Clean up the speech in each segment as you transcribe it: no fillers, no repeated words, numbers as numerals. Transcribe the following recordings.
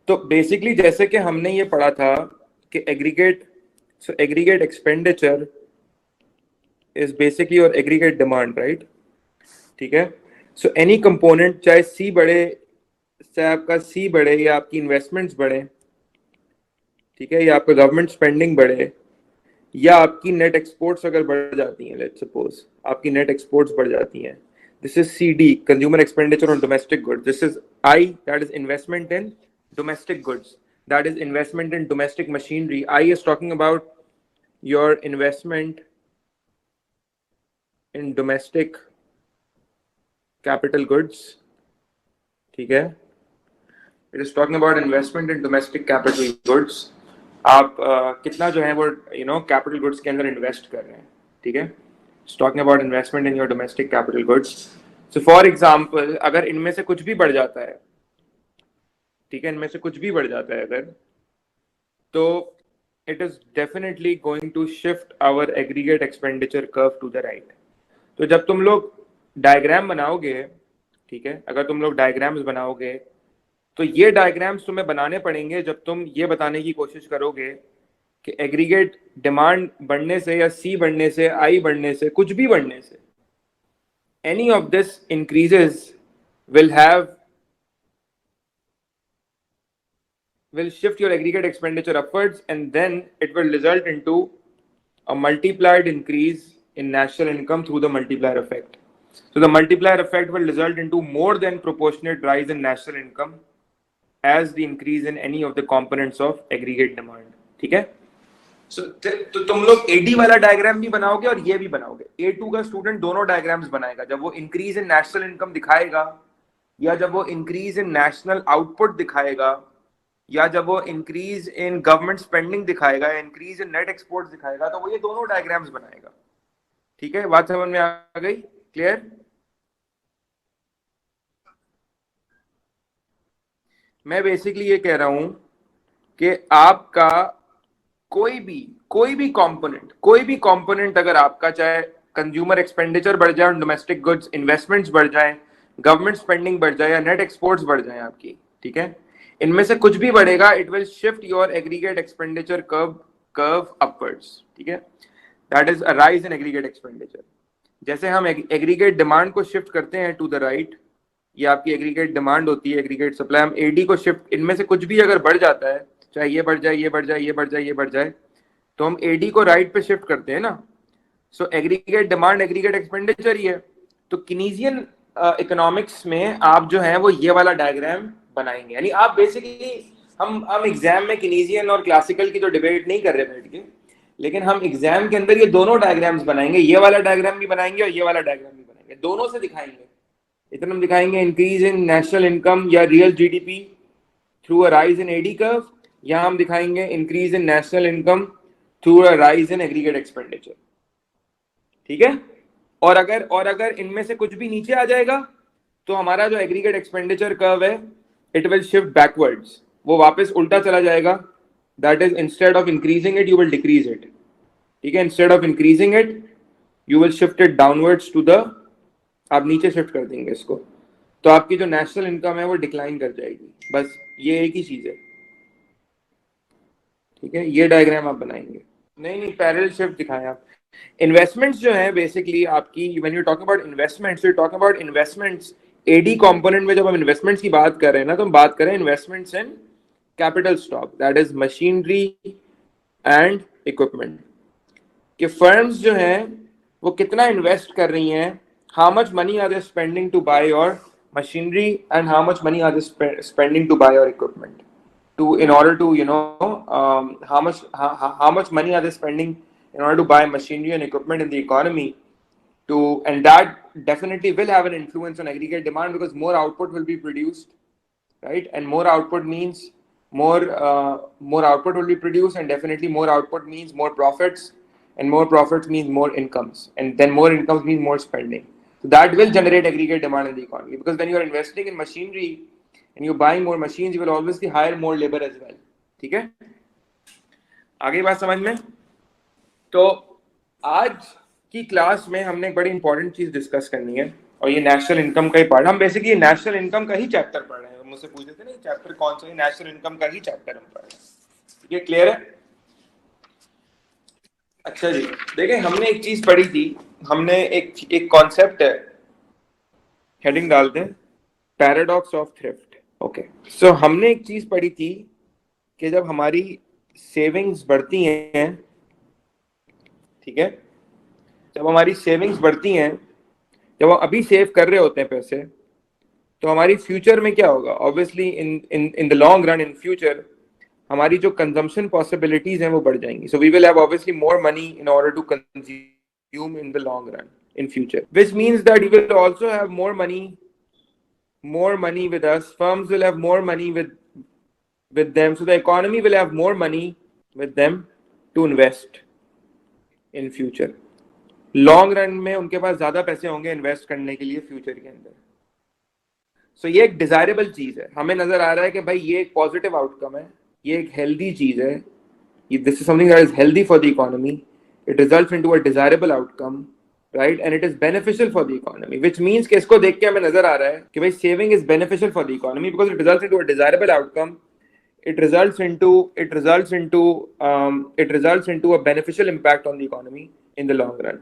तो बेसिकली जैसे कि हमने ये पढ़ा था कि एग्रीगेट एक्सपेंडिचर इज बेसिकली और एग्रीगेट डिमांड, राइट? ठीक है। सो एनी कंपोनेंट, चाहे आपका सी बढ़े या आपकी इन्वेस्टमेंट्स बढ़े, ठीक है, या आपका गवर्नमेंट स्पेंडिंग बढ़े, या आपकी नेट एक्सपोर्ट्स अगर बढ़ जाती हैं, लेट्स सपोज आपकी नेट एक्सपोर्ट्स बढ़ जाती हैं, this is C D, consumer expenditure on domestic goods. This is I, that is investment in domestic goods, that is investment in domestic machinery. I is talking about your investment in domestic capital goods. ठीक है, it is talking about investment in domestic capital goods. आप कितना जो है वो capital goods के अंदर invest कर रहे हैं, ठीक है. It's talking about investment in your domestic capital goods. So for example अगर इनमें से कुछ भी बढ़ जाता है, ठीक है, इनमें से कुछ भी बढ़ जाता है अगर, तो it is definitely going to shift our aggregate expenditure curve to the right. तो जब तुम लोग डायग्राम बनाओगे, ठीक है, अगर तुम लोग डायग्राम्स बनाओगे तो ये डायग्राम्स तुम्हें बनाने पड़ेंगे जब तुम ये बताने की कोशिश करोगे कि एग्रीगेट डिमांड बढ़ने से या सी बढ़ने से, आई बढ़ने से, कुछ भी बढ़ने से, any of this increases will shift your aggregate expenditure upwards, and then it will result into a multiplied increase in national income through the multiplier effect. So the multiplier effect will result into more than proportionate rise in national income as the increase in any of the components of aggregate demand. ठीक है. तो तुम लोग AD वाला diagram भी बनाओगे और ये भी बनाओगे. A2 का स्टूडेंट दोनों डायग्राम्स बनाएगा, जब वो इंक्रीज इन नेशनल इनकम दिखाएगा या जब वो इंक्रीज इन नेशनल आउटपुट दिखाएगा या जब वो इंक्रीज इन गवर्नमेंट स्पेंडिंग दिखाएगा या इंक्रीज इन नेट एक्सपोर्ट दिखाएगा, तो वो ये दोनों डायग्राम्स बनाएगा. ठीक है, बात समझ में आ गई? क्लियर? मैं बेसिकली ये कह रहा हूं कि आपका कोई भी कंपोनेंट अगर आपका, चाहे कंज्यूमर एक्सपेंडिचर बढ़ जाए, डोमेस्टिक गुड्स, इन्वेस्टमेंट्स बढ़ जाए, गवर्नमेंट स्पेंडिंग बढ़ जाए या नेट एक्सपोर्ट्स बढ़ जाए आपकी, ठीक है, इनमें से कुछ भी बढ़ेगा, it will shift your aggregate expenditure curve upwards. ठीक है, that is a rise in aggregate expenditure. जैसे हम एग्रीगेट डिमांड को शिफ्ट करते हैं टू द राइट, ये आपकी एग्रीगेट डिमांड होती है, एग्रीगेट सप्लाई, हम एडी को शिफ्ट, इनमें से कुछ भी अगर बढ़ जाता है, चाहे ये बढ़ जाए, ये बढ़ जाए, ये बढ़ जाए, ये बढ़ जाए, तो हम एडी को राइट पे शिफ्ट करते हैं ना. सो एग्रीगेट डिमांड एग्रीगेट एक्सपेंडिचर ही है. तो किनीजियन इकोनॉमिक्स में आप जो है वो ये वाला डायग्राम बनाएंगे. यानी आप बेसिकली, हम एग्जाम में किनीजियन और क्लासिकल की तो डिबेट नहीं कर रहे बैठ के, लेकिन हम एग्जाम के अंदर ये दोनों डायग्राम्स बनाएंगे, ये वाला डायग्राम भी बनाएंगे और ये वाला डायग्राम भी बनाएंगे, दोनों से दिखाएंगे. इतना हम दिखाएंगे इंक्रीज इन नेशनल इनकम या real GDP through a rise in AD curve, या हम दिखाएंगे increase in national income through a rise in aggregate expenditure. ठीक है, और अगर इनमें से कुछ भी नीचे आ जाएगा तो हमारा जो एग्रीगेट एक्सपेंडिचर कर्व है, इट विल शिफ्ट बैकवर्ड्स, वो वापस उल्टा चला जाएगा. That is, instead of increasing it you will decrease it. ठीक है, instead of increasing it you will shift it downwards to the, आप नीचे शिफ्ट कर देंगे इसको, तो आपकी जो नेशनल इनकम है वो डिक्लाइन कर जाएगी. बस ये एक ही चीज है. ठीक है, ये डायग्राम आप बनाएंगे. नहीं, पैरेलल शिफ्ट दिखाएं आप. इन्वेस्टमेंट्स जो है बेसिकली आपकी, when you talk about investments, you talk about investments AD component में. जब हम इन्वेस्टमेंट्स की बात कर रहे हैं ना, तो हम बात करें investments in capital stock, that is machinery and equipment. कि फर्म्स जो हैं वो कितना इन्वेस्ट कर रही हैं, how much money are they spending to buy your machinery and how much money are they spending to buy your equipment, to in order to how much money are they spending in order to buy machinery and equipment in the economy, and that definitely will have an influence on aggregate demand, because more output will be produced, right? And more output means more output will be produced, and definitely more output means more profits, and more profits means more incomes, and then more incomes means more spending. So that will generate aggregate demand in the economy, because when you are investing in machinery and you're buying more machines, you will obviously hire more labor as well. ठीक है, आगे बात समझ में? तो आज की class में हमने एक बड़ी इंपॉर्टेंट चीज डिस्कस करनी है, और ये नेशनल इनकम का ही पार्ट. हम बेसिकली नेशनल इनकम का ही चैप्टर पढ़ रहे हैं मुझसे पूछ रहे थे ना चैप्टर कौन सा है, नेशनल इनकम का ही चैप्टर हम पढ़ रहे हैं। ये क्लियर है? अच्छा जी, देखिए हमने एक चीज पढ़ी थी, हमने एक कॉन्सेप्ट है, हेडिंग डालते हैं, पैराडॉक्स ऑफ थ्रिफ्ट। ओके, सो हमने एक चीज पढ़ी थी कि जब हमारी सेविंग्स बढ़ती हैं, ठीक है, जब हमारी सेविंग्स बढ़ती हैं, जब हम अभी सेव कर रहे होते हैं पैसे, तो हमारी फ्यूचर में क्या होगा? Obviously in in in the long run, in future हमारी जो कंजम्पशन पॉसिबिलिटीज हैं वो बढ़ जाएंगी। So we will have obviously more money in order to consume in the long run in future, which means that you will also have more money with us. Firms will have more money with them, so the economy will have more money with them to invest in future. Long run में उनके पास ज्यादा पैसे होंगे invest करने के लिए future के अंदर। सो ये एक डिजायरेबल चीज है, हमें नजर आ रहा है कि भाई ये एक पॉजिटिव आउटकम है, ये एक हेल्दी चीज है, this is something that is healthy for the economy, it results into a desirable outcome, right, and it is beneficial for the economy, which means कि इसको देख के हमें नजर आ रहा है कि भाई saving is beneficial for the economy because it results into a desirable outcome, it results into a beneficial impact on the economy in the long run.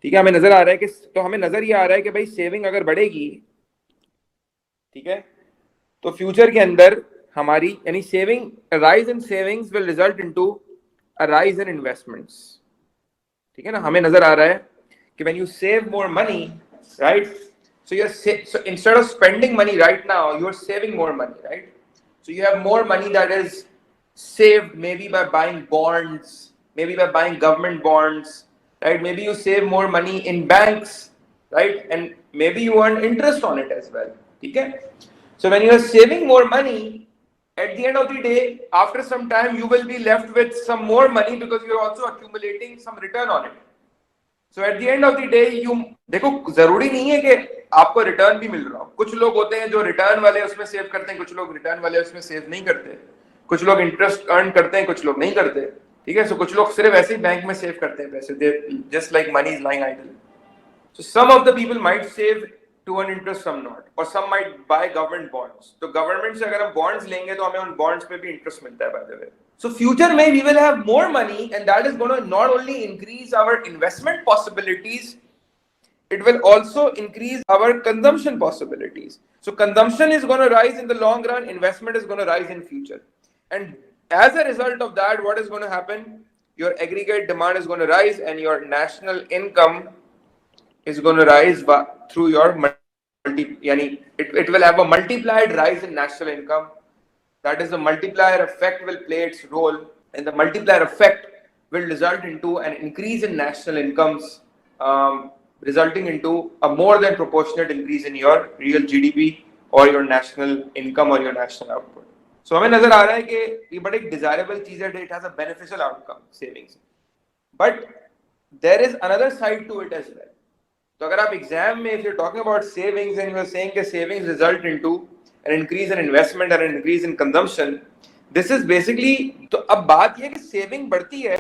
ठीक है, हमें नजर आ रहा है कि, तो हमें नजर ये आ रहा है कि भाई सेविंग अगर बढ़ेगी, ठीक है, तो फ्यूचर के अंदर हमारी यानी saving, rise in savings will result into a rise in investments. ठीक है ना, हमें नजर आ रहा है कि when you save more money, right, so instead of spending money right now, you are saving more money, right? So you have more money that is saved, maybe by buying bonds, maybe by buying government bonds, right? Maybe you save more money in banks, right? And maybe you earn interest on it as well. Okay? So when you are saving more money, at the end of the day, after some time, you will be left with some more money because you are also accumulating some return on it. So at the end of the day, you देखो जरूरी नहीं है कि आपको return भी मिल रहा हो। कुछ लोग होते हैं जो रिटर्न वाले उसमें सेव करते हैं, कुछ लोग रिटर्न वाले उसमें सेव नहीं करते, कुछ लोग इंटरेस्ट अर्न करते हैं, कुछ लोग नहीं करते। ठीक है, सो कुछ लोग सिर्फ ऐसे ही बैंक में सेव करते हैं पैसे, they just like money is lying idle. So some of the people might save to earn interest, some not, or some might buy government bonds. तो government से अगर हम bonds लेंगे तो हमें उन bonds पे भी interest मिलता है, by the way. So future में we will have more money, and that is going to not only increase our investment possibilities, it will also increase our consumption possibilities. So consumption is going to rise in the long run, investment is going to rise in future, and as a result of that, what is going to happen? Your aggregate demand is going to rise, and your national income is going to rise through your it will have a multiplied rise in national income. That is, the multiplier effect will play its role, and the multiplier effect will result into an increase in national incomes, resulting into a more than proportionate increase in your real GDP or your national income or your national output. So हमें नजर आ रहा है कि ये बड़ी desirable चीज है, it has a beneficial outcome, savings. But there is another side to it as well. तो अगर आप एग्जाम में if you're talking about savings and you are saying that savings result into an increase in investment and an increase in consumption, this is basically, तो अब बात ये है कि सेविंग बढ़ती है,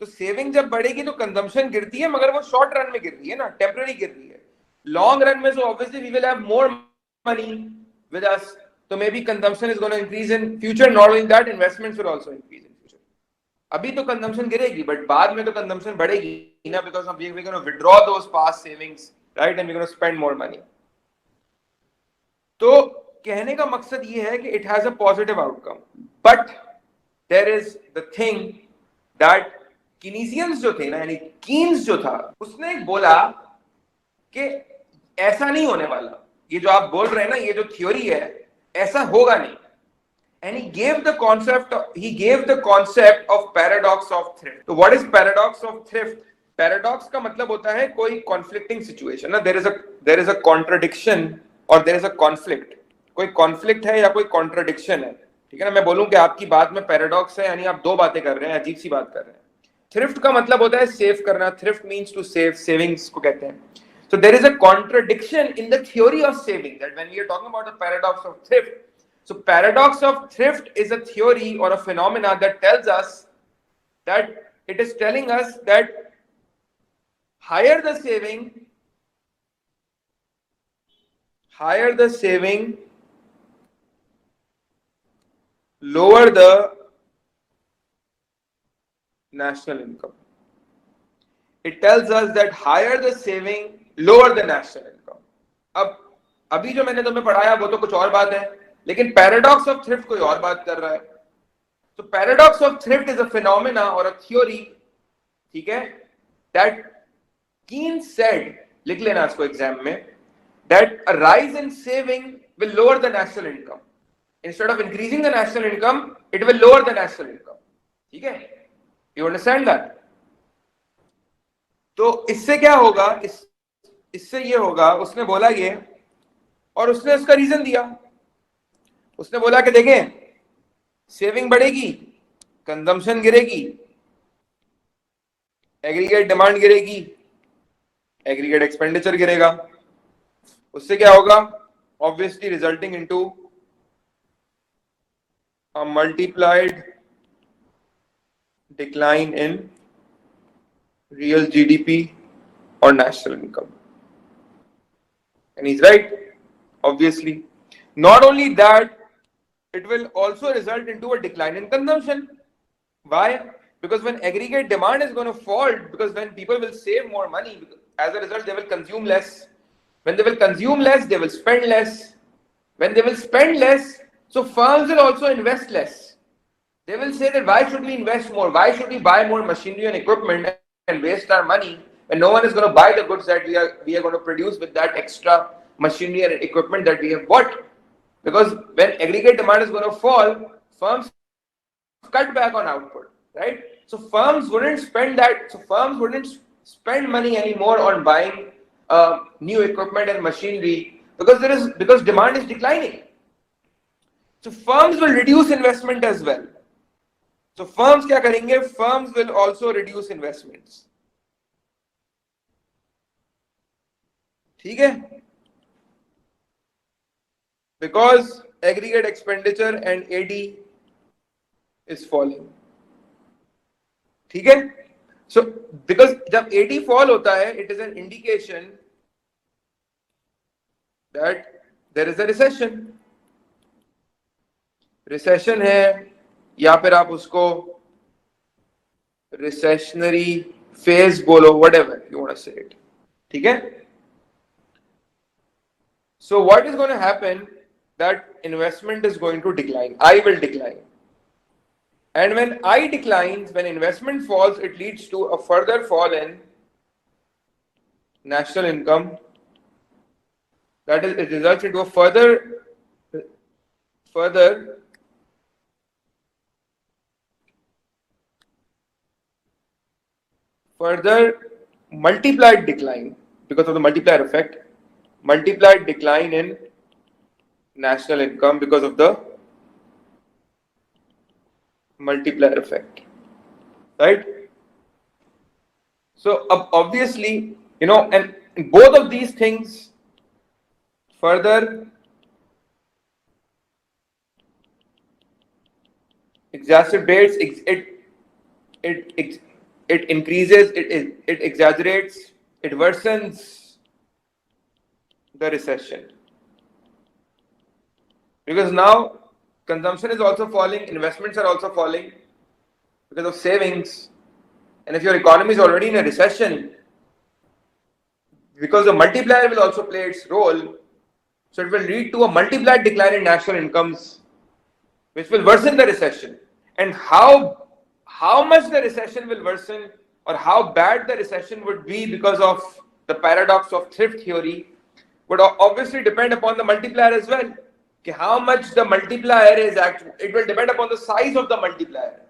तो सेविंग जब बढ़ेगी तो कंजम्पशन गिरती है, मगर वो शॉर्ट रन में गिर रही है ना, टेम्पररी गिर रही है। लॉन्ग रन में, so obviously we will have more money with us, तो maybe consumption is gonna increase in future, not only that investments will also increase in future. अभी तो कंजम्पशन गिरेगी, बट बाद में तो कंजम्पशन बढ़ेगी ना, because we are gonna withdraw those past savings, right, and we are gonna spend more money. तो कहने का मकसद ये है कि it has a positive outcome, but there is the thing that Keynesians जो थे ना, यानी कीन्स जो था, उसने बोला कि ऐसा नहीं होने वाला, ये जो आप बोल रहे हैं ना, ये जो थ्योरी है, ऐसा होगा नहीं। And he gave the concept of paradox of thrift. So what is paradox of thrift? Paradox का मतलब होता है कोई conflicting situation ना, there is a contradiction or there is a conflict. कोई conflict है या कोई contradiction है, ठीक है ना। मैं बोलूं कि आपकी बात में paradox है, यानी आप दो बातें कर रहे हैं, अजीब सी बात कर रहे हैं। थ्रिफ्ट का मतलब होता है सेव करना, thrift means to save, savings को कहते हैं। So there is a contradiction in the theory of saving, that when we are talking about the paradox of thrift, so paradox of thrift is a theory or a phenomena that tells us that it is telling us that higher the saving, lower the national income. It tells us that higher the saving, lower the national income. अब अभी जो मैंने तुम्हें पढ़ाया वो तो कुछ और बात है, लेकिन पैराडॉक्स ऑफ थ्रिफ्ट कोई और बात कर रहा है. तो paradox of thrift is a phenomena और अ थ्योरी, ठीक है, दैट Keynes said, लिख लेना इसको एग्जाम में, that a rise in saving will lower the national income. Instead of increasing the national income, it will lower the national income. ठीक है, you understand that? तो इससे क्या होगा, इससे ये होगा, उसने बोला ये और उसने उसका रीजन दिया. उसने बोला कि देखें, सेविंग बढ़ेगी, कंजम्पशन गिरेगी, एग्रीगेट डिमांड गिरेगी, एग्रीगेट एक्सपेंडिचर गिरेगा. उससे क्या होगा, obviously resulting into a multiplied decline in real GDP or national income. And he's right, obviously. Not only that, it will also result into a decline in consumption. Why? Because when aggregate demand is going to fall, because when people will save more money, as a result, they will consume less. When they will consume less, they will spend less. When they will spend less, so firms will also invest less. They will say that why should we invest more? Why should we buy more machinery and equipment and waste our money when no one is going to buy the goods that we are going to produce with that extra machinery and equipment that we have bought? Because when aggregate demand is going to fall, firms cut back on output, right? So firms wouldn't spend that. So firms wouldn't spend money anymore on buying new equipment and machinery because demand is declining. So firms will reduce investment as well. So firms क्या करेंगे? Firms will also reduce investments. ठीक है? Because aggregate expenditure and AD is falling. ठीक है? So because जब AD fall होता है, it is an indication that there is a recession. Recession है, या फिर आप उसको recessionary phase बोलो, whatever you want to say it. ठीक है? So what is going to happen? That investment is going to decline. I will decline. And when I declines, when investment falls, it leads to a further fall in national income. That is, it results into a further multiplied decline because of the multiplier effect, multiplied decline in national income because of the multiplier effect, right? So obviously, and both of these things further exacerbates it increases, it exaggerates, it worsens the recession. Because now consumption is also falling, investments are also falling because of savings. And if your economy is already in a recession, because the multiplier will also play its role, so it will lead to a multiplied decline in national incomes, which will worsen the recession. And how much the recession will worsen or how bad the recession would be because of the paradox of thrift theory would obviously depend upon the multiplier as well. How much the multiplier is actually, it will depend upon the size of the multiplier.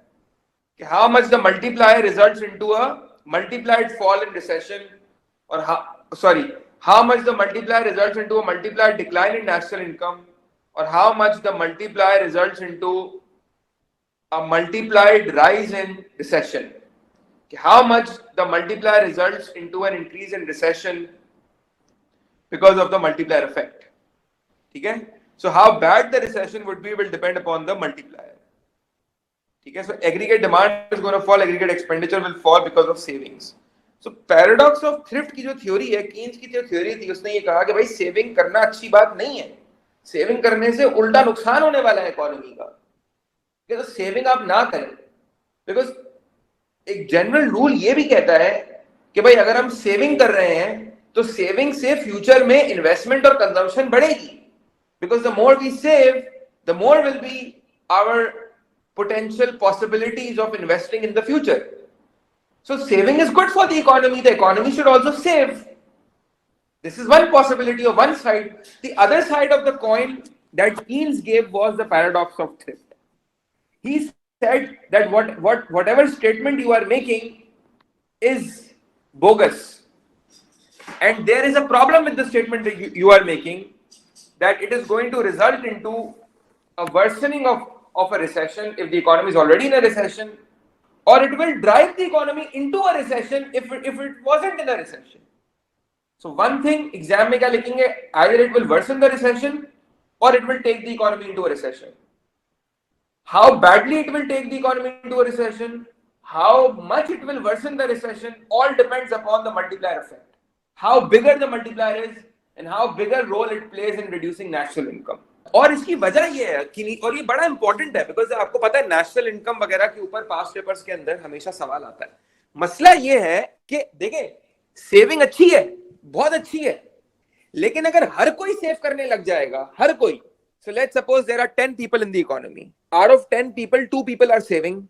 How much the multiplier results into a multiplied fall in recession, or how much the multiplier results into a multiplied decline in national income, or how much the multiplier results into a multiplied rise in recession. How much the multiplier results into an increase in recession because of the multiplier effect. Okay? So how bad the recession would be will depend upon the multiplier. Okay? So aggregate demand is going to fall, aggregate expenditure will fall because of savings. So paradox of thrift की जो theory है, Keynes की जो theory थी, उसने ये कहा कि भाई saving करना अच्छी बात नहीं है. Saving करने से उल्टा नुकसान होने वाला है economy का. कि तो सेविंग आप ना करें, बिकॉज एक जनरल रूल ये भी कहता है कि भाई अगर हम सेविंग कर रहे हैं तो सेविंग से फ्यूचर में इन्वेस्टमेंट और कंजम्पशन बढ़ेगी, because the more we save the more will be our potential possibilities of investing in the future. So saving is good for the economy. The economy should also save. This is one possibility of one side. The other side of the coin that Keynes gave was the paradox of thrift. He said that whatever statement you are making is bogus. And there is a problem with the statement that you are making, that it is going to result into a worsening of a recession if the economy is already in a recession, or it will drive the economy into a recession if it wasn't in a recession. So one thing exam में क्या लिखेंगे, either it will worsen the recession or it will take the economy into a recession. How badly it will take the economy into a recession, how much it will worsen the recession, all depends upon the multiplier effect. How bigger the multiplier is and how bigger role it plays in reducing national income. और इसकी वजह ये है कि, और ये बड़ा important है, बिकॉज आपको पता है नेशनल इनकम वगैरह के ऊपर पास्ट पेपर्स के अंदर हमेशा सवाल आता है. मसला ये है कि देखें, सेविंग अच्छी है, बहुत अच्छी है, लेकिन अगर हर कोई सेव करने लग जाएगा, हर कोई, so let's suppose there are 10 people in the economy. Out of 10 people, 2 people are saving,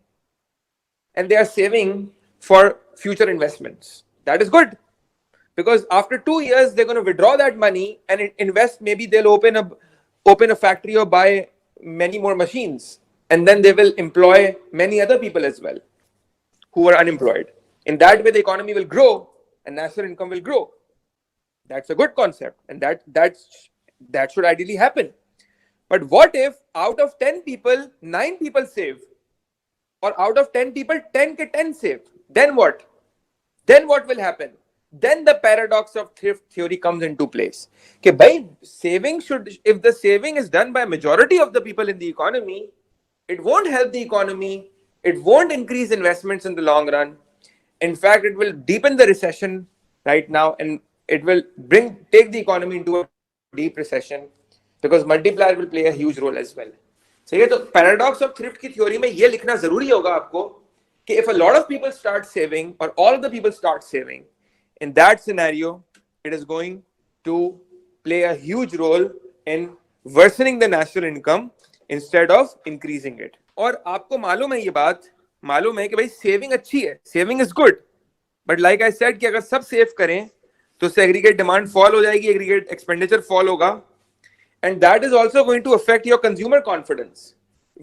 and they are saving for future investments. That is good, because after 2 years they're going to withdraw that money and invest. Maybe they'll open a factory or buy many more machines, and then they will employ many other people as well who are unemployed. In that way the economy will grow and national income will grow. That's a good concept, and that should ideally happen. But what if out of 10 people 9 people save, or out of 10 people 10 ke 10 save? Then what? Then what will happen? Then the paradox of thrift theory comes into place. Okay, by saving should, if the saving is done by majority of the people in the economy, it won't help the economy, it won't increase investments in the long run. In fact, it will deepen the recession right now, and it will take the economy into a deep recession, because multiplier will play a huge role as well. So ये तो paradox of thrift की theory में ये लिखना जरूरी होगा आपको कि if a lot of people start saving, or all of the people start saving, in that scenario it is going to play a huge role in worsening the national income instead of increasing it. और आपको मालूम है, ये बात मालूम है कि भाई सेविंग अच्छी है, saving is good, but like I said कि अगर सब सेव करें तो एग्रीगेट डिमांड फॉल हो जाएगी, एग्रीगेट एक्सपेंडिचर फॉल होगा, and that is also going to affect your consumer confidence.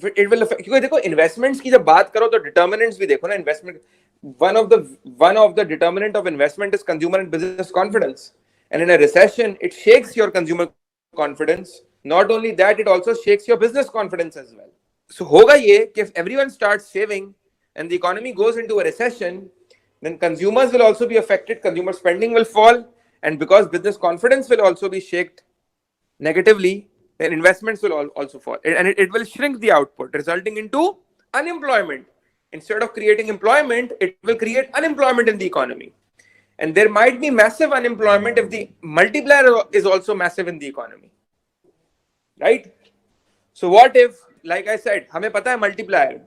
It will affect, क्योंकि देखो इन्वेस्टमेंट्स की जब बात करो तो डिटर्मिनेंट्स भी देखो ना. Investment, one of the determinant of investment is consumer and business confidence, and in a recession it shakes your consumer confidence. Not only that, it also shakes your business confidence as well. So hoga ye कि if everyone starts saving and the economy goes into a recession, then consumers will also be affected, consumer spending will fall, and because business confidence will also be shaked negatively, then investments will also fall, and it will shrink the output, resulting into unemployment. Instead of creating employment, it will create unemployment in the economy, and there might be massive unemployment if the multiplier is also massive in the economy, right? So what if, like I said, हमें पता है multiplier,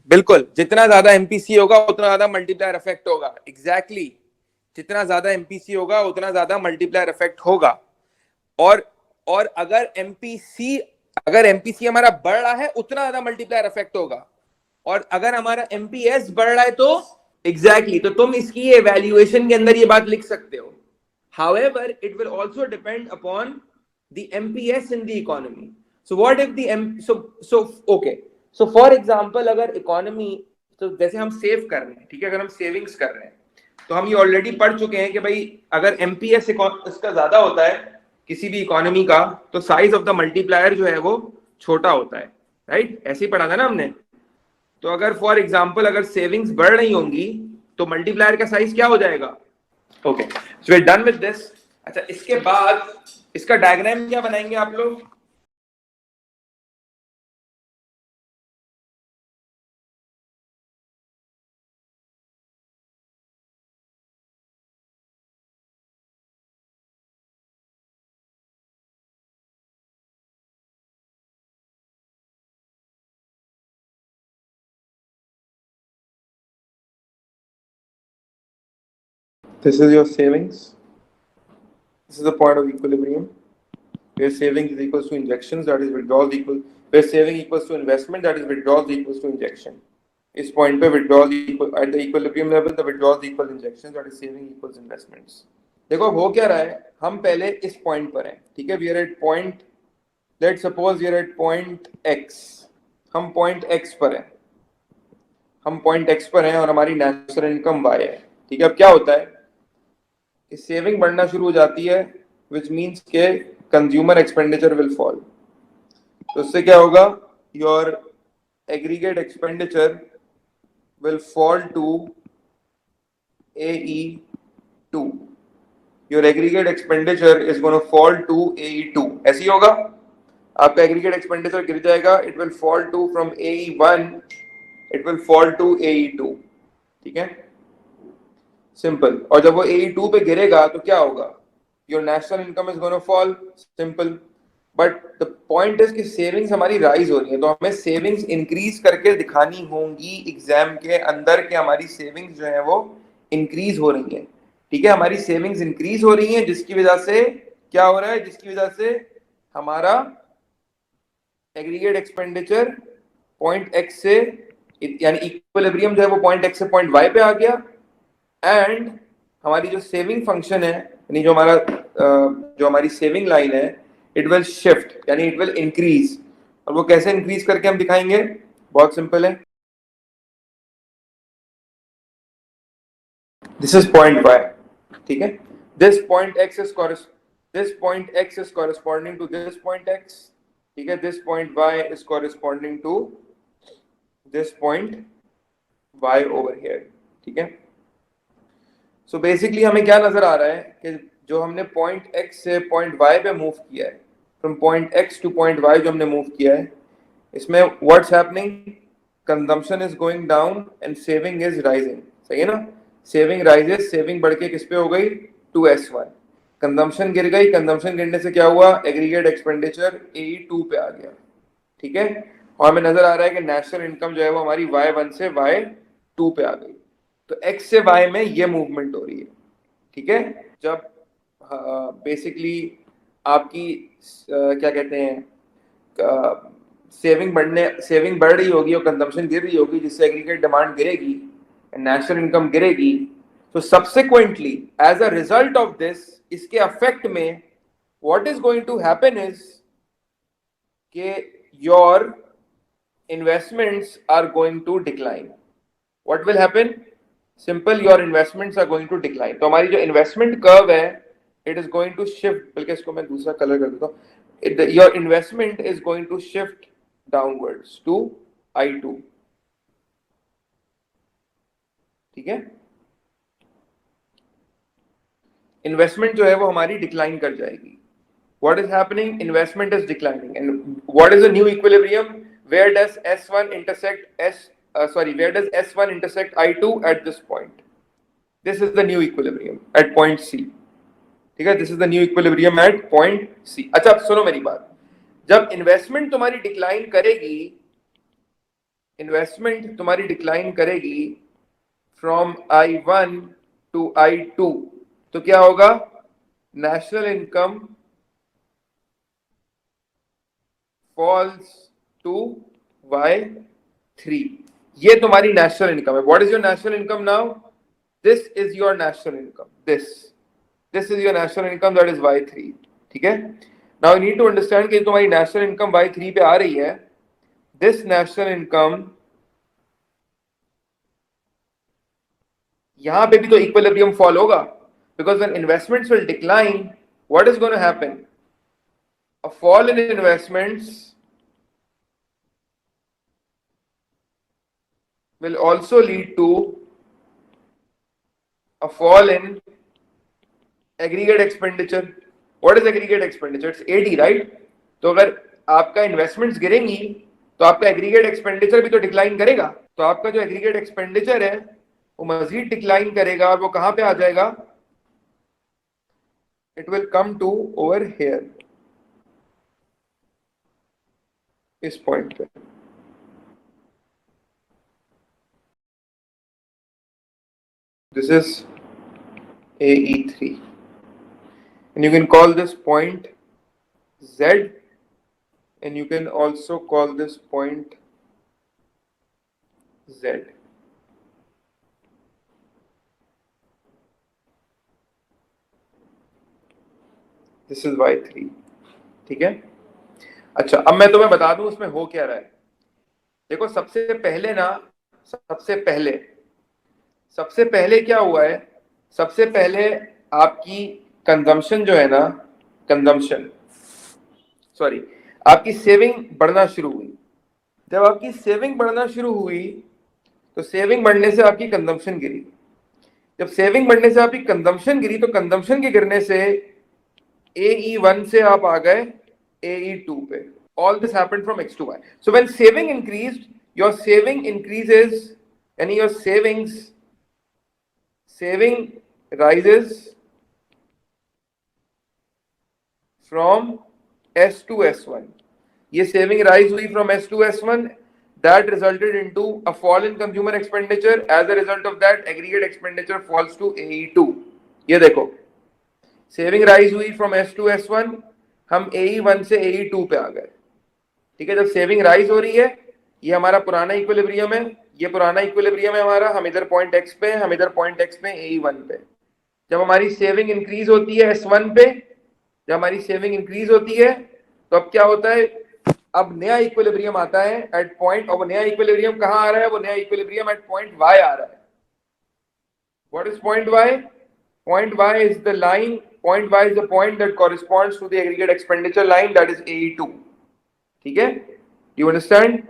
बिल्कुल जितना ज्यादा MPC होगा उतना ज्यादा multiplier effect होगा. एग्जैक्टली जितना ज्यादा एमपीसी होगा उतना ज्यादा मल्टीप्लायर इफेक्ट होगा. और अगर एमपीसी हमारा बढ़ रहा है उतना ज्यादा मल्टीप्लायर इफेक्ट होगा, और अगर हमारा एमपीएस बढ़ रहा है तो एग्जैक्टली तो तुम इसकी एवेल्युएशन के अंदर ये बात लिख सकते हो. However, it will also depend upon the MPS in the economy. So what if the okay. So for example, अगर इकोनॉमी, तो जैसे हम सेव कर रहे हैं, ठीक है, अगर हम सेविंग्स कर रहे हैं तो हम ये ऑलरेडी पढ़ चुके हैं कि भाई अगर एमपीएस इसका ज्यादा होता है किसी भी इकोनॉमी का, तो साइज ऑफ द मल्टीप्लायर जो है वो छोटा होता है, राइट? ऐसे ही पढ़ा था ना हमने. तो अगर फॉर एग्जांपल अगर सेविंग्स बढ़ रही होंगी तो मल्टीप्लायर का साइज क्या हो जाएगा? Okay, so we are done with this. अच्छा, इसके बाद इसका डायग्राम क्या बनाएंगे आप लोग? This is your savings. This is the point of equilibrium, where savings is equals to injections, that is withdrawals equal, where saving equals to investment, that is withdrawals equals to injection. इस point पे withdrawals equal at the equilibrium level, the withdrawals equal injections, that is saving equals investments. देखो हो क्या रहा है, हम पहले इस point पर हैं, ठीक है, we are at point, let's suppose we are at point x, हम point x पर हैं, हम point x पर हैं और हमारी नेशनल इनकम y है, ठीक है। अब क्या होता है कि सेविंग बढ़ना शुरू हो जाती है, विच मीन्स के कंज्यूमर एक्सपेंडिचर विल फॉल। तो उससे क्या होगा, your aggregate expenditure will fall to AE2, your aggregate expenditure is gonna fall to AE2, ऐसी होगा, आपका एग्रीगेट एक्सपेंडिचर गिर जाएगा, it will fall to from AE1, it will fall to AE2, ठीक है, सिंपल। और जब वो AE2 पे गिरेगा तो क्या होगा, your national income is gonna fall, simple. But the point is कि सेविंग्स हमारी राइज हो रही है, तो हमें सेविंग्स इंक्रीज करके दिखानी होंगी एग्जाम के अंदर कि हमारी सेविंग्स जो है वो इंक्रीज हो रही है, ठीक है, हमारी सेविंग्स इंक्रीज हो रही है, जिसकी वजह से क्या हो रहा है, जिसकी वजह से हमारा एग्रीगेट एक्सपेंडिचर पॉइंट एक्स से, यानी इक्विलिब्रियम जो है वो पॉइंट एक्स से पॉइंट वाई पे आ गया, एंड हमारी जो सेविंग फंक्शन है, यानी जो हमारी सेविंग लाइन है, इट विल शिफ्ट, यानी इट विल इंक्रीज। और वो कैसे इंक्रीज करके हम दिखाएंगे, बहुत सिंपल है, दिस इज पॉइंट वाई, ठीक है, this point X is corresponding to this point X, ठीक है, this point Y is corresponding to this point Y over here, ठीक है। सो बेसिकली हमें क्या नजर आ रहा है कि जो हमने पॉइंट एक्स से पॉइंट वाई पे मूव किया है, from point X to point Y जो हमने मूव किया है, इसमें what's happening, consumption is going down and saving is rising, सही है ना, सेविंग राइजेस, सेविंग बढ़ के किस पे हो गई, 2S1, कंजम्पशन गिर गई, कंजम्पशन गिरने से क्या हुआ, एग्रीगेट एक्सपेंडिचर AE2 पे आ गया, ठीक है। और हमें नजर आ रहा है कि नेशनल इनकम जो है वो हमारी Y1 से Y2 पे आ गई, तो X से Y में ये मूवमेंट हो रही है, ठीक है। जब बेसिकली आपकी क्या कहते हैं, सेविंग बढ़ रही होगी और कंजम्पशन गिर रही होगी, जिससे एग्रीगेट डिमांड गिरेगी, नेशनल इनकम गिरेगी, तो subsequently as a result of this, इसके अफेक्ट में what is going to happen is के your investments are going to decline. What will happen? Simple, your investments are going to decline. तो हमारी जो investment curve है, it is going to shift, बल्कि इसको मैं दूसरा कलर कर देता हूँ, your investment is going to shift downwards to I2, ठीक है, इन्वेस्टमेंट जो है वो हमारी डिक्लाइन कर जाएगी। What is happening? Investment is declining. And what is the new equilibrium? Where does S1 intersect where does S1 intersect I2 at this point? This is the new equilibrium at point C. ठीक है, this is the new equilibrium at point C. अच्छा, अब सुनो मेरी बात, जब investment तुम्हारी decline करेगी, इन्वेस्टमेंट तुम्हारी डिक्लाइन करेगी फ्रॉम I1 टू I2, तो क्या होगा, national income falls to Y3, ये तुम्हारी नेशनल इनकम है। What is your national income now, this is your national income, this is your national income, that is Y3, ठीक है। Now you need to understand कि तुम्हारी national income Y3 पे आ रही है, दिस नेशनल इनकम, यहां पे भी तो इक्विलिब्रियम फॉल होगा, because when investments will decline, what is going to happen, a fall in investments will also lead to a fall in aggregate expenditure. What is aggregate expenditure? It's AD, right? तो अगर आपका investments गिरेंगी तो आपका aggregate expenditure भी तो decline करेगा, तो आपका जो एग्रीगेट एक्सपेंडिचर है वो मजीद डिक्लाइन करेगा, और वो कहां पे आ जाएगा, it will come to over here, इस पॉइंट पे। This is AE3. And you can call this point Z, and you can also call this point Z. This is Y3. ठीक है? अच्छा, अब मैं तुम्हें बता दूं उसमें हो क्या रहा है. देखो, सबसे पहले क्या हुआ है. सबसे पहले आपकी कंजम्पशन जो है ना, कंजम्पशन सॉरी आपकी सेविंग बढ़ना शुरू हुई. जब आपकी सेविंग बढ़ना शुरू हुई तो सेविंग बढ़ने से आपकी कंजम्पशन गिरी. जब सेविंग बढ़ने से आपकी कंजम्पशन गिरी तो कंजम्पशन के गिरने से AE1 से आप आ गए AE2 पे. All this happened from X to Y. So when saving increased, your saving increases, and your saving rises from S to S1. ये saving rise हुई from S to S1. That resulted into a fall in consumer expenditure. As a result of that, aggregate expenditure falls to AE2. ये देखो, saving rise हुई from S to S1, हम AE1 से AE2 पे आ गए. ठीक है, जब सेविंग राइज हो रही है, ये हमारा पुराना इक्विलिब्रियम है, ये पुराना इक्विलिब्रियम है हमारा, हम इधर पॉइंट एक्स पे, हम इधर पॉइंट एक्स पे AE1 पे. जब हमारी सेविंग इंक्रीज होती है S1 पे, जब हमारी सेविंग इंक्रीज होती है तो अब क्या होता है, अब नया इक्विलिब्रियम आता है एट पॉइंट. और वो नया इक्विलिब्रियम कहां आ रहा है, वो नया इक्विलिब्रियम एट पॉइंट Y आ रहा है. What is point Y? Point Y is the line, point Y is the point that corresponds to the aggregate expenditure line, that is AE2. ठीक है, यू अंडरस्टैंड.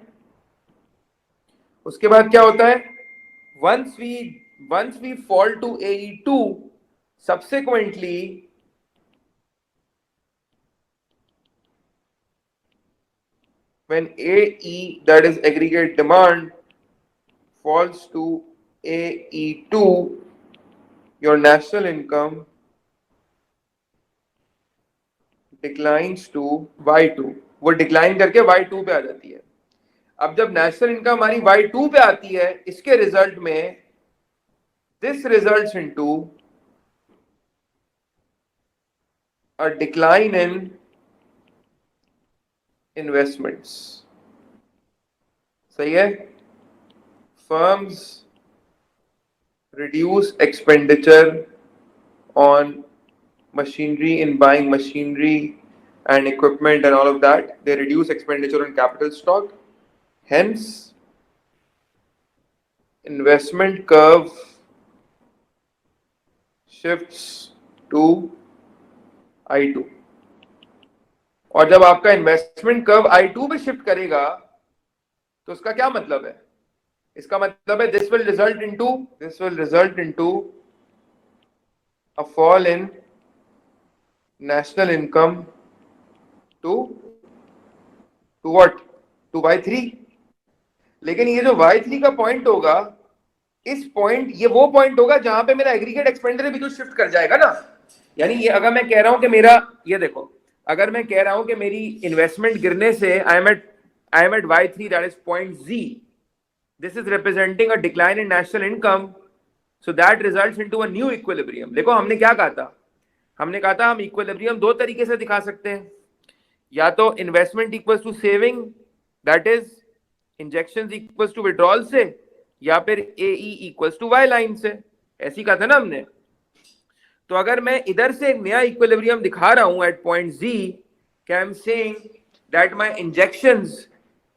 उसके बाद क्या होता है, once we fall to AE2, subsequently when AE, that is aggregate demand, falls to AE2, your national income declines to Y2. वो decline करके Y2 पे आ जाती है. अब जब नेशनल इनकम हमारी Y2 पे आती है, इसके रिजल्ट में this results into a decline in investments. सही है. Firms reduce expenditure on machinery, in buying machinery and equipment and all of that. They reduce expenditure on capital stock. Hence, investment curve shifts to I2. और जब आपका investment curve I2 पे shift करेगा तो उसका क्या मतलब है, इसका मतलब है this will result into a fall in national income to what? To Y3. लेकिन ये जो Y3 का पॉइंट होगा, इस पॉइंट, ये वो पॉइंट होगा जहां पे मेरा एग्रीगेट एक्सपेंडिचर भी तो शिफ्ट कर जाएगा ना. यानी ये अगर मैं कह रहा हूं कि मेरा, ये देखो, अगर मैं कह रहा हूं कि मेरी इन्वेस्टमेंट गिरने से I am at Y3, that is point Z. This is representing a decline in national income, so that results into a new equilibrium. देखो, हमने क्या कहा था, हमने कहा था हम इक्विलिब्रियम दो तरीके से दिखा सकते हैं. या तो investment equals to saving, that is injections equals to withdrawal से, या फिर AE equals to Y line से. ऐसी कहा था ना हमने. तो अगर मैं इधर से एक नया इक्विलिब्रियम दिखा रहा हूं at point Z, I am saying that my injections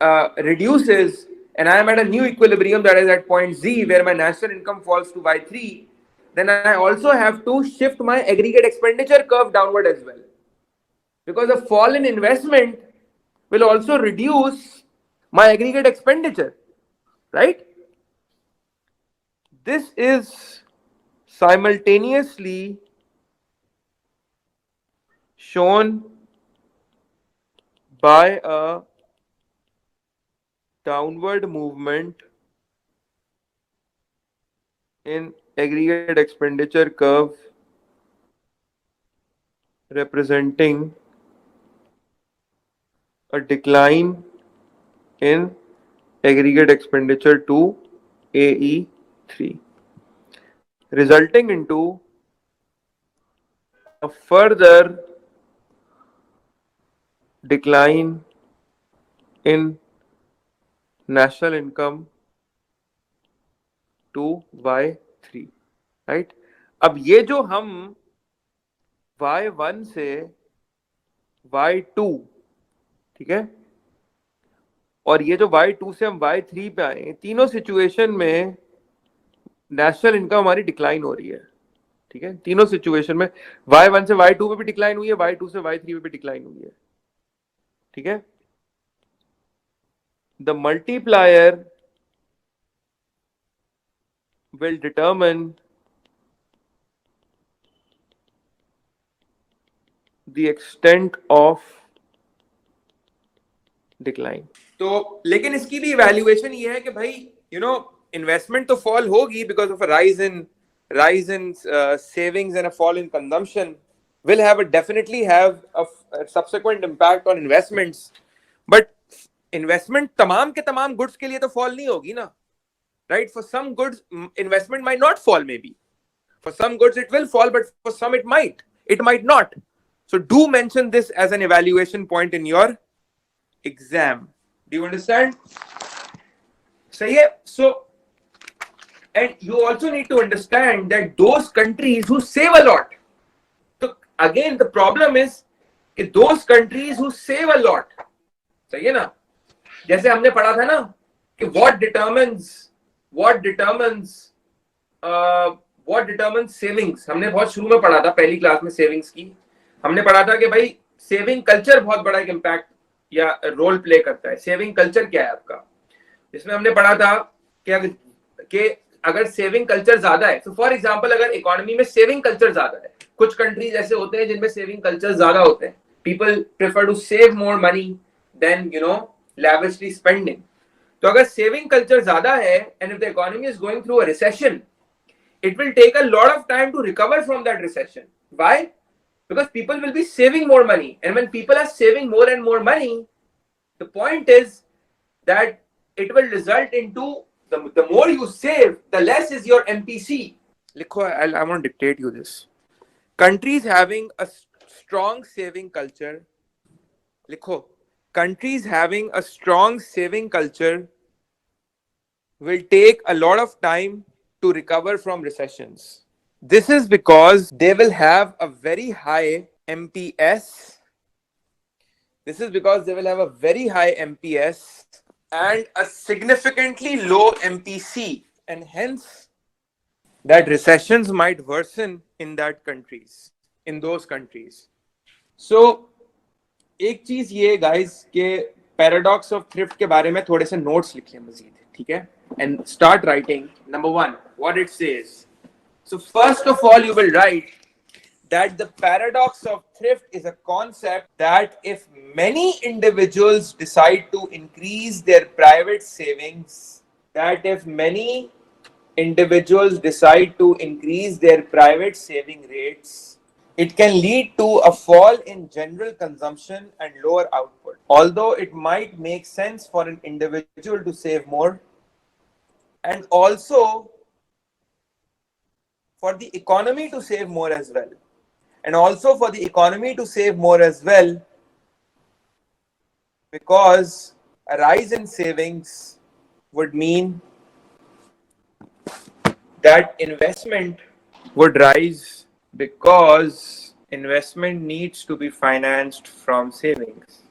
reduces and I am at a new equilibrium, that is at point Z, where my national income falls to Y3, then I also have to shift my aggregate expenditure curve downward as well, because a fall in investment will also reduce my aggregate expenditure, right? This is simultaneously shown by a downward movement in aggregate expenditure curve representing a decline in aggregate expenditure to AE3, resulting into a further decline in national income to Y3, right? अब ये जो हम Y1 से Y2, ठीक है, और ये जो Y2 से हम Y3 पे आए, तीनों सिचुएशन में नेशनल इनकम हमारी डिक्लाइन हो रही है, ठीक है, तीनों सिचुएशन में Y1 से Y2 पे भी डिक्लाइन हुई है, Y2 से Y3 पे भी डिक्लाइन हुई है, ठीक है. The multiplier will determine the extent of decline. तो लेकिन इसकी भी इवैल्यूएशन ये है कि भाई इन्वेस्टमेंट तो फॉल होगी because of a rise in savings and a fall in consumption will definitely have a subsequent impact on investments, but investment तमाम के तमाम गुड्स के लिए तो फॉल नहीं होगी ना, right? For some goods investment might not fall, maybe for some goods it will fall, but for some it might not. So do mention this as an evaluation point in your exam. Do you understand? So yeah, and you also need to understand that those countries who save a lot, so again the problem is that those countries who save a lot, सही है ना, जैसे हमने पढ़ा था ना कि what determines savings, हमने बहुत शुरू में पढ़ा था, पहली क्लास में सेविंग्स की हमने पढ़ा था कि भाई सेविंग कल्चर बहुत बड़ा एक इम्पैक्ट या रोल प्ले करता है. सेविंग कल्चर क्या है आपका, इसमें हमने पढ़ा था कि अगर सेविंग कल्चर ज्यादा है, तो फॉर एग्जांपल अगर इकोनॉमी में सेविंग कल्चर ज्यादा है, कुछ कंट्रीज ऐसे होते हैं जिनमें सेविंग कल्चर ज्यादा होते हैं, people prefer to save more money than lavishly spending. तो अगर सेविंग कल्चर ज्यादा है and if the economy is going through a recession, it will take a lot of time to recover from that recession. Why? Because people will be saving more money, and when people are saving more and more money, the point is that it will result into the more you save, the less is your MPC. Likho, I want to dictate you this. Countries having a strong saving culture, likho, countries having a strong saving culture will take a lot of time to recover from recessions. This is because they will have a very high MPS. This is because they will have a very high MPS and a significantly low MPC, and hence that recessions might worsen in those countries. So एक चीज ये guys के paradox of thrift के बारे में थोड़े से notes लिखिए मजीद, ठीक है, and start writing. Number 1, what it says. So first of all, you will write that the paradox of thrift is a concept that if many individuals decide to increase their private savings, rates, it can lead to a fall in general consumption and lower output. Although it might make sense for an individual to save more, and also for the economy to save more as well. Because a rise in savings would mean that investment would rise, because investment needs to be financed from savings.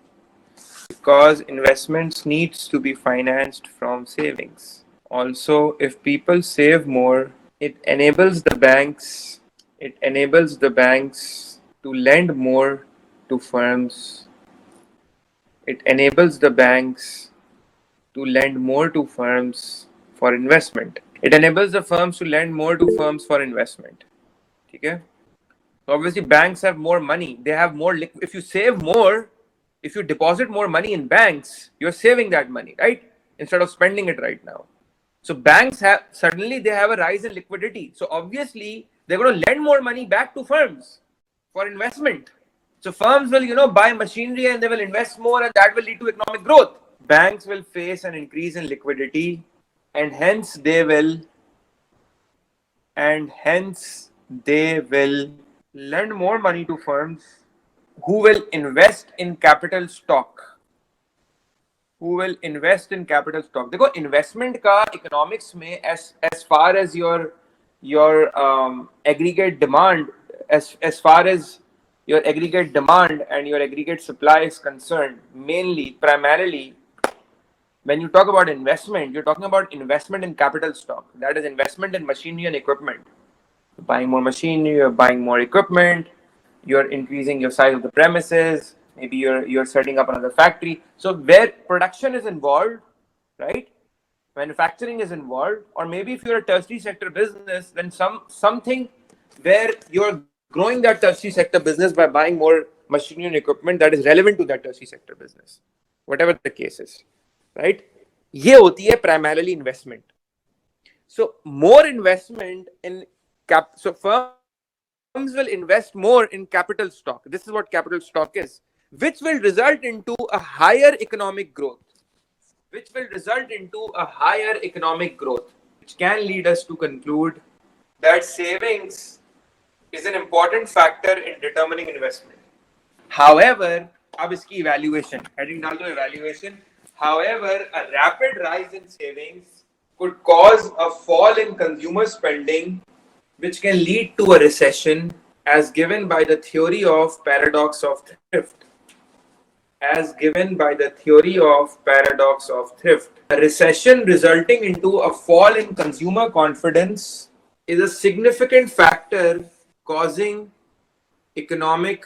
Also, if people save more, it enables the banks to lend more to firms. For investment. It enables the firms to lend more to firms for investment. Okay? Obviously, banks have more money. They have more. If you save more, if you deposit more money in banks, you're saving that money, right? Instead of spending it right now. So banks have a rise in liquidity. So obviously, they're going to lend more money back to firms for investment. So firms will, buy machinery and they will invest more, and that will lead to economic growth. Banks will face an increase in liquidity, and hence they will lend more money to firms who will invest in capital stock. Who will invest in capital stock? देखो investment का economics में as far as your aggregate demand, as far as your aggregate demand and your aggregate supply is concerned, mainly primarily when you talk about investment, you're talking about investment in capital stock. That is investment in machinery and equipment. You're buying more machinery, you're buying more equipment, you're increasing your size of the premises, maybe you're setting up another factory. So where production is involved, right? Manufacturing is involved, or maybe if you're a tertiary sector business, then something where you're growing that tertiary sector business by buying more machinery and equipment that is relevant to that tertiary sector business, whatever the case is, right? ये होती है primarily investment. So more investment in so firms will invest more in capital stock. This is what capital stock is, which will result into a higher economic growth. Which will result into a higher economic growth, which can lead us to conclude that savings is an important factor in determining investment. However, अब इसकी evaluation, heading down to evaluation. However, a rapid rise in savings could cause a fall in consumer spending, which can lead to a recession, as given by the theory of paradox of thrift. As given by the theory of paradox of thrift. A recession resulting into a fall in consumer confidence is a significant factor causing economic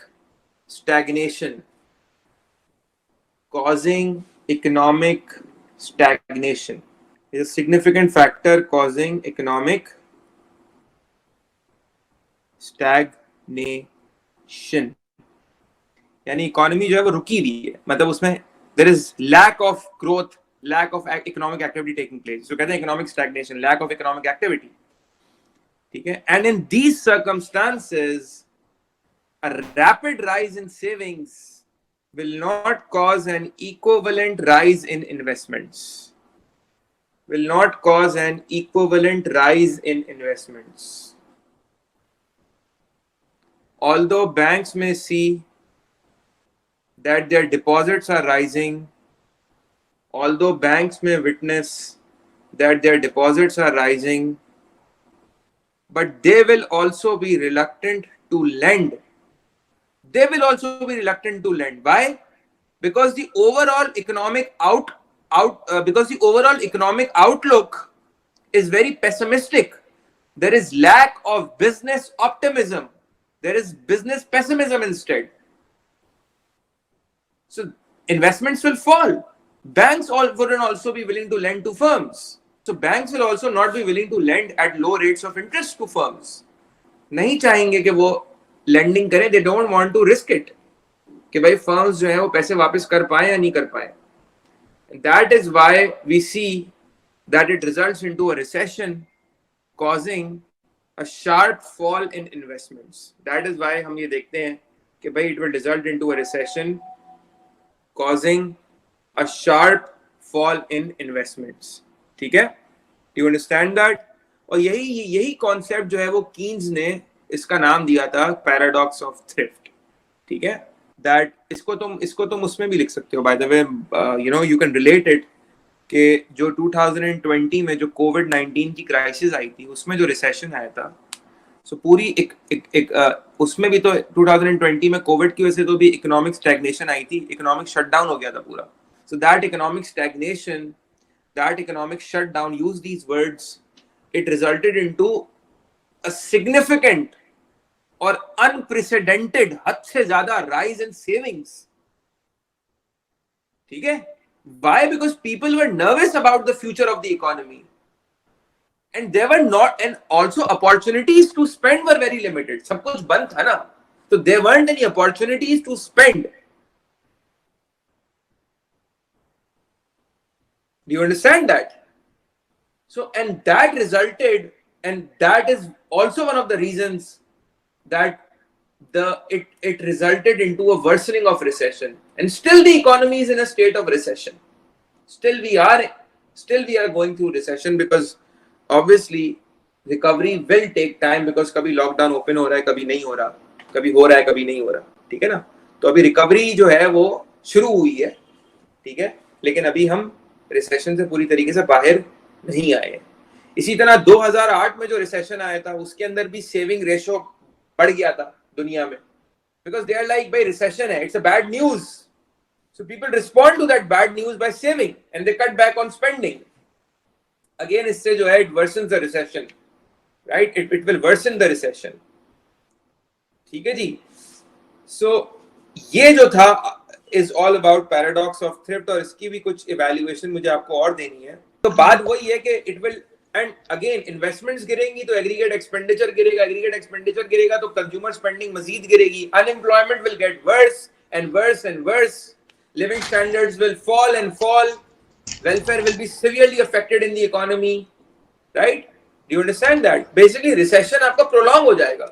stagnation. Causing economic stagnation is a significant factor causing economic stagnation. यानी economy जो है वो रुकी हुई है, मतलब उसमें there is lack of growth, lack of economic activity taking place. जो कहते हैं economic stagnation, lack of economic activity. ठीक है. And in these circumstances a rapid rise in savings will not cause an equivalent rise in investments. Will not cause an equivalent rise in investments. Although banks may see that their deposits are rising, although banks may witness that their deposits are rising, but they will also be reluctant to lend. They will also be reluctant to lend. Why? Because the overall economic outlook is very pessimistic. There is lack of business optimism. There is business pessimism instead. So investments will fall. Banks wouldn't also be willing to lend to firms. So banks will also not be willing to lend at low rates of interest to firms. नहीं चाहेंगे कि वो lending करें. They don't want to risk it. कि भाई firms जो है वो पैसे वापस कर पाए या नहीं कर पाए. And that is why we see that it results into a recession, causing a sharp fall in investments. That is why हम ये देखते हैं कि भाई it will result into a recession, causing a sharp fall in investments. ठीक है? Do you understand that? और यही कॉन्सेप्ट जो है वो कीन्स ने इसका नाम दिया था पैराडॉक्स ऑफ थ्रिफ्ट. ठीक है? दैट इसको तुम उसमें भी लिख सकते हो. By the way, you know, you can relate it कि जो 2020 में जो कोविड-19 की क्राइसिस आई थी, उसमें जो रिसेशन आया था, सो पूरी एक उसमें भी तो 2020 में कोविड की वजह से तो भी इकोनॉमिक स्टैग्नेशन आई थी, इकोनॉमिक शटडाउन हो गया था पूरा. So that economic stagnation, that economic shutdown, use these words, it resulted into a significant or unprecedented, हद से ज्यादा rise in savings. ठीक है? Why? Because people were nervous about the future of the economy, and there were not, and also opportunities to spend were very limited. सब कुछ बंद था ना, so there weren't any opportunities to spend. Do you understand that? So, and that resulted, and that is also one of the reasons that it resulted into a worsening of recession. And still the economy is in a state of recession. Still we are going through recession, because obviously recovery will take time, because कभी lockdown open हो रहा है, कभी नहीं हो रहा. कभी हो रहा है कभी नहीं हो रहा, ठीक है ना। तो अभी रिकवरी जो है वो शुरू हुई है, ठीक है, लेकिन अभी हम रिसेशन से पूरी तरीके से बाहर नहीं आए हैं। इसी तरह 2008 में जो रिसेशन आया था उसके अंदर भी सेविंग रेशो बढ़ गया था दुनिया में, बिकॉज दे आर लाइक भाई रिसेशन है, it's a bad news, so people respond to that bad news by saving and they cut back on spending. Again इससे जो है it worsens the recession, right, it will worsen the recession, ठीक है जी। So ये जो था is all about paradox of thrift, और इसकी भी कुछ इवैल्यूएशन मुझे आपको और देनी है। तो बात वही है कि it will, and again investments गिरेंगी तो एग्रीगेट एक्सपेंडिचर गिरेगा, एग्रीगेट एक्सपेंडिचर गिरेगा तो कंज्यूमर स्पेंडिंग मजीद गिरेगी, unemployment will get worse and worse and worse, living standards will fall and fall, welfare will be severely affected in the economy, right? Do you understand that? Basically recession आपका prolong हो जाएगा।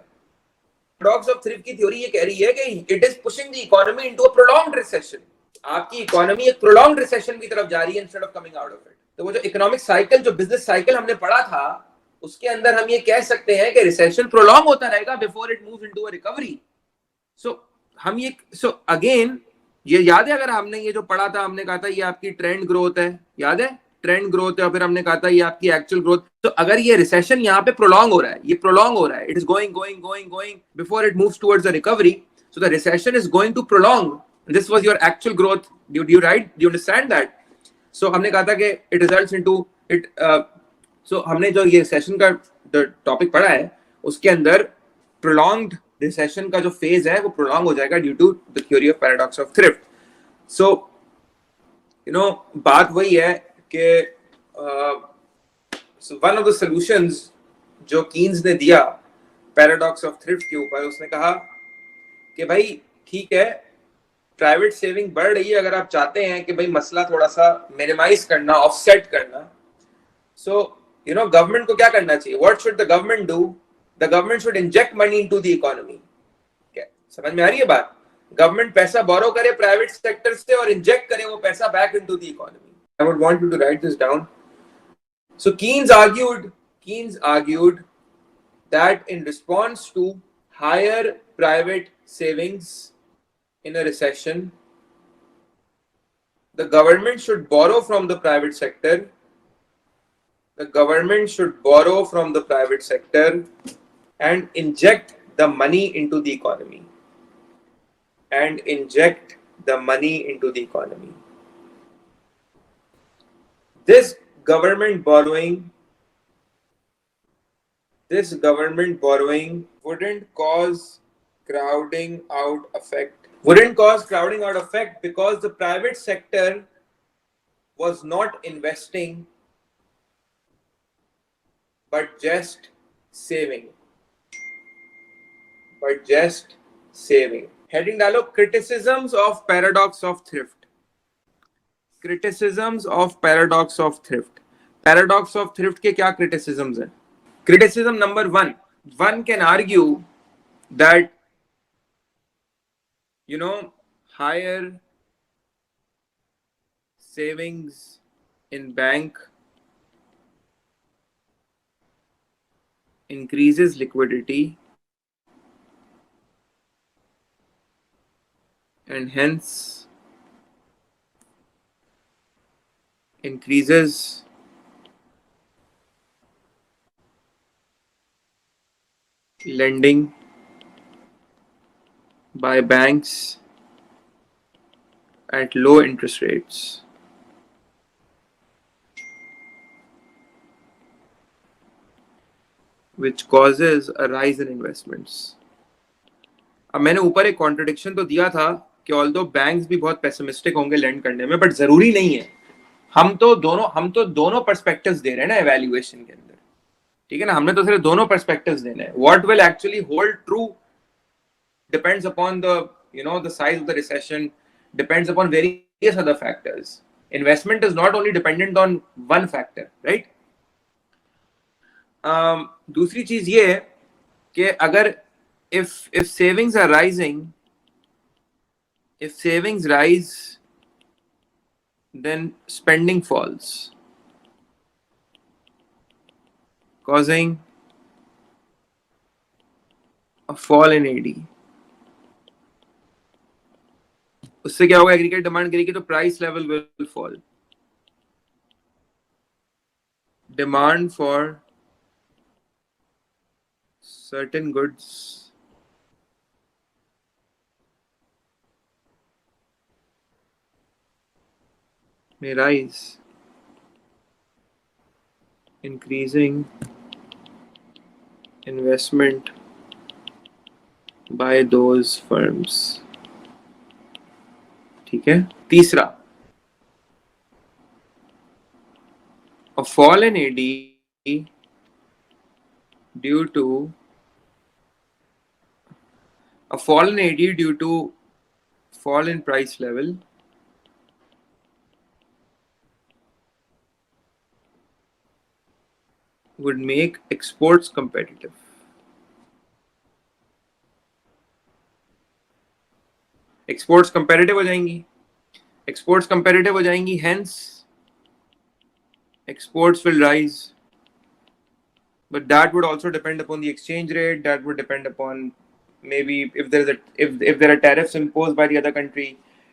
Paradox of Thrift की theory ये कह रही है कि it is pushing the economy into a prolonged recession, आपकी इकोनॉमी एक prolonged recession की तरफ जा रही है instead of coming out of it। तो वो जो इकोनॉमिक साइकिल, जो बिजनेस साइकिल हमने पढ़ा था, उसके अंदर हम ये कह सकते हैं कि रिसेशन प्रोलॉन्ग होता रहेगा before it moves into a recovery. So हम ये, सो अगेन ये याद है, अगर हमने ये जो पढ़ा था, हमने कहा था ये आपकी ट्रेंड ग्रोथ है, याद है, ट्रेंड ग्रोथ है, और फिर हमने कहा था ये आपकी एक्चुअल ग्रोथ। तो अगर ये रिसेशन यहाँ पे प्रोलॉन्ग हो रहा है, ये प्रोलॉन्ग हो रहा है, it is going going going going before it moves towards the recovery, so the recession is going to prolong, this was your actual growth, do you right, do you understand that. So हमने कहा था कि it results into it, so हमने जो ये session का topic पढ़ा है उसके अंदर प्रोलॉन्ग्ड रिसेशन का जो फेज है वो प्रोलॉन्ग हो जाएगा due to the theory of paradox of thrift. So you know बात वही है कि वन ऑफ द सॉल्यूशंस जो कीन्स ने दिया पैराडॉक्स ऑफ थ्रिफ्ट के ऊपर, उसने कहा कि भाई ठीक है, प्राइवेट सेविंग बढ़ रही है, अगर आप चाहते हैं कि भाई मसला थोड़ा सा मिनिमाइज करना, ऑफसेट करना, सो यू नो गवर्नमेंट को क्या करना चाहिए, what should the government do, the government should inject money into the economy. क्या समझ में आ रही है बात? गवर्नमेंट पैसा बोरो करे प्राइवेट सेक्टर से और इंजेक्ट करे वो पैसा back into the economy. I would want you to write this down. So Keynes argued that in response to higher private savings in a recession, the government should borrow from the private sector. The government should borrow from the private sector and inject the money into the economy. And inject the money into the economy. This government borrowing wouldn't cause crowding out effect because the private sector was not investing but just saving. Heading डालो, criticisms of paradox of thrift. Paradox of thrift के क्या criticisms हैं? Criticism number one can argue that, you know, higher savings in bank increases liquidity and hence increases lending by banks at low interest rates, which causes a rise in investments. अब मैंने ऊपर एक contradiction तो दिया था कि although banks भी बहुत पेसिमिस्टिक होंगे लैंड करने में, बट जरूरी नहीं है। हम तो दोनों पर्सपेक्टिव्स दे रहे हैं ना एवेल्युएशन के अंदर, ठीक है ना, हमने तो सिर्फ दोनों पर्सपेक्टिव्स देने हैं। What will actually hold true depends upon the the size of the recession, depends upon various other factors. Investment is not only dependent on one factor, right? दूसरी चीज ये है कि अगर if savings are rising, if savings rise, then spending falls, causing a fall in AD. उससे क्या होगा, aggregate demand गिरेगी तो price level will fall. Demand for certain goods may rise, increasing investment by those firms. ठीक है. तीसरा, a fall in AD due to fall in price level would make exports competitive. Exports competitive हो जाएंगी. Exports competitive हो जाएंगी, hence exports will rise. But that would also depend upon the exchange rate. That would depend upon maybe if there is a if there are tariffs imposed by the other country.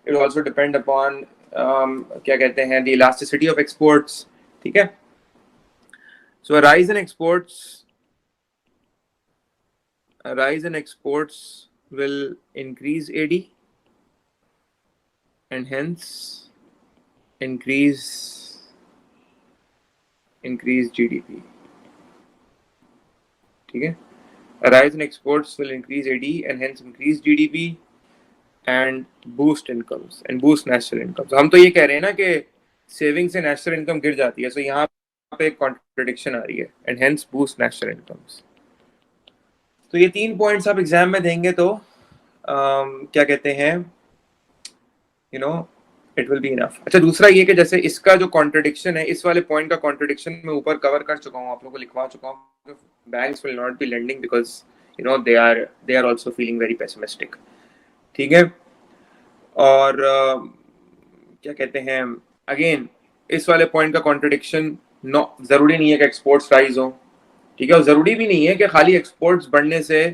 It will also depend upon क्या कहते हैं, the elasticity of exports. ठीक है. So a rise in exports will increase AD and hence increase GDP. ठीक है. A rise in exports will increase AD and hence increase GDP and boost incomes and boost national income. So हम तो ये कह रहे हैं ना कि सेविंग से नेशनल इनकम गिर जाती है. सो यहाँ पे एक कॉन्ट्रडिक्शन आ रही है. And hence boost national incomes. तो ये 3 पॉइंट्स आप एग्जाम में देंगे तो क्या कहते हैं, you know, it will be enough. अच्छा, दूसरा ये कि जैसे इसका जो कॉन्ट्रडिक्शन है, इस वाले पॉइंट का कॉन्ट्रडिक्शन मैं ऊपर कवर कर चुका हूँ, आप लोगों को लिखवा चुका हूँ. Banks will not be lending because you know they are also feeling very pessimistic. ठीक है. और क्या कहते हैं, अगेन इस वाले पॉइंट का कॉन्ट्रडिक्शन, नो जरूरी नहीं है कि एक्सपोर्ट्स राइज हो. ठीक है. और जरूरी भी नहीं है कि खाली एक्सपोर्ट्स बढ़ने से,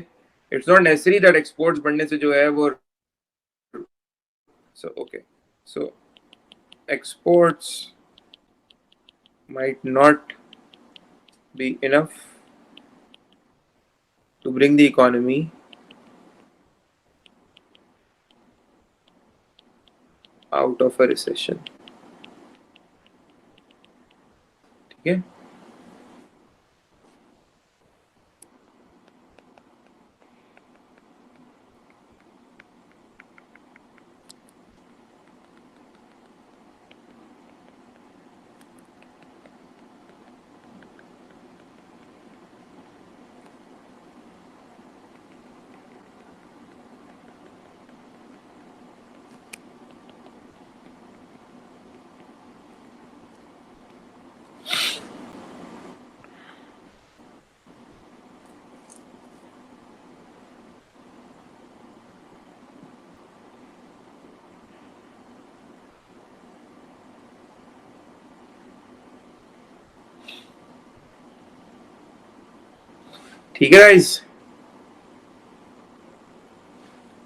it's not necessary that exports बढ़ने से जो है वो, so okay, so exports might not be enough to bring the economy out of a recession. ठीक है. ठीक है गाइस.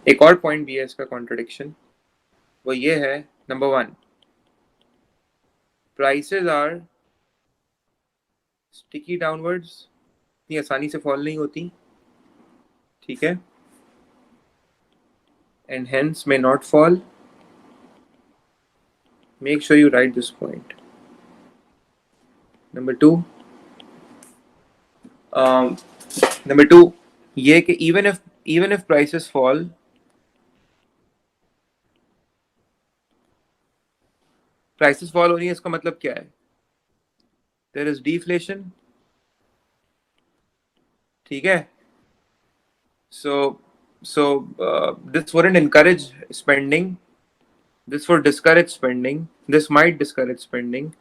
एक और पॉइंट भी है इसका कॉन्ट्रडिक्शन, वो ये है. Number 1, prices are sticky downwards, इतनी आसानी से फॉल नहीं होती. ठीक है. And hence may not fall. Make sure you write this point. Number 2, ये कि even if prices fall, हो रही है, इसका मतलब क्या है? There is deflation. ठीक है. So this wouldn't encourage spending. This would discourage spending. This might discourage spending.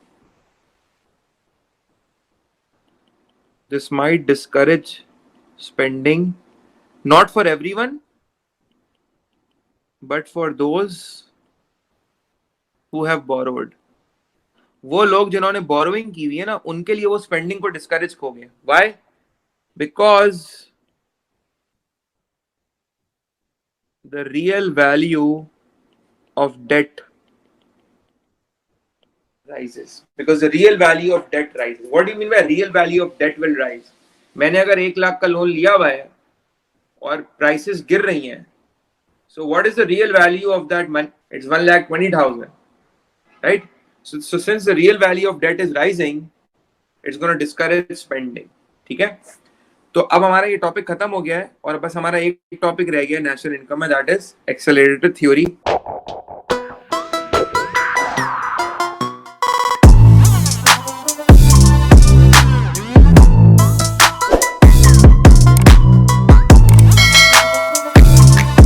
This might discourage spending, not for everyone, but for those who have borrowed. वो लोग जिन्होंने बोरोइंग की हुई है ना, उनके लिए वो स्पेंडिंग को डिस्करेज हो गया. Why? Because the real value of debt rises because the real value of debt rises. What do you mean by real value of debt will rise? मैंने अगर 1 लाख का लोन लिया हुआ है और प्राइसेस गिर रही हैं, so what is the real value of that money? It's 1,20,000, right? So since the real value of debt is rising, it's going to discourage spending. ठीक है? तो अब हमारा ये टॉपिक खत्म हो गया है और बस हमारा एक टॉपिक रह गया नेशनल इनकम में, दैट इज एक्सेलरेटेड थ्योरी